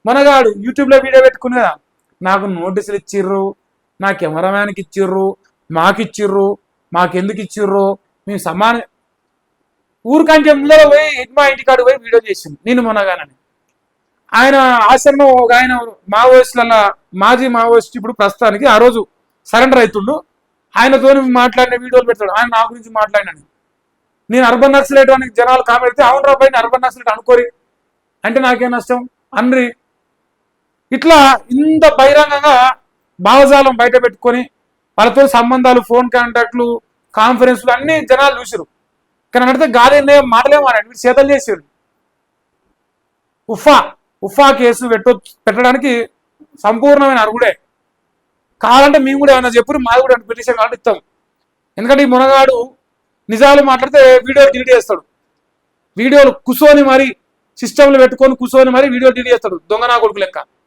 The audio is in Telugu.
మనగాడు యూట్యూబ్లో వీడియో పెట్టుకుని కదా, నాకు నోటీసులు ఇచ్చిర్రు, నా కెమెరామ్యాన్కి ఇచ్చిర్రు, మాకిచ్చిర్రు, మాకెందుకు ఇచ్చిర్రు, మేము సమాన ఊరికంటే ముందర పోయి మా ఇంటికాడు పోయి వీడియో చేసింది నేను మొన్నగానని. ఆయన ఆశ్రమం ఒక ఆయన మావోయిస్టుల మాజీ మావోయిస్ట్, ఇప్పుడు ప్రస్తుతానికి ఆ రోజు సరెండర్ అవుతుండు, ఆయనతో మాట్లాడిన వీడియోలు పెడతాడు. ఆయన నా గురించి మాట్లాడినాను. నేను అర్బన్ నక్సలైట్ అని జనాలు కామెంట్ అయితే, అవును రాబాయి అర్బన్ నక్సలైట్ అనుకోరి అంటే నాకేం నష్టం అన్రి. ఇట్లా ఇంత బహిరంగంగా భావజాలం బయట పెట్టుకొని వాళ్ళతో సంబంధాలు, ఫోన్ కాంటాక్ట్లు, కాన్ఫరెన్స్లు అన్ని జనాలు చూసారు. కానీ అడితే గాలి మాటలేమో అని చేతలు చేసారు. ఉఫా కేసు పెట్టడానికి సంపూర్ణమైన అర్హుడే. కావాలంటే మేము కూడా ఏమైనా చెప్పు, మాది కూడా పిటిషన్ కావాలంటే ఇస్తాం. ఎందుకంటే ఈ మునగాడు నిజాలు మాట్లాడితే వీడియోలు డిలీట్ చేస్తాడు. వీడియోలు కూర్చొని మరి సిస్టంలు పెట్టుకొని కూర్చొని మరి వీడియోలు డిలీట్ చేస్తాడు, దొంగ నా కొడుకు లెక్క.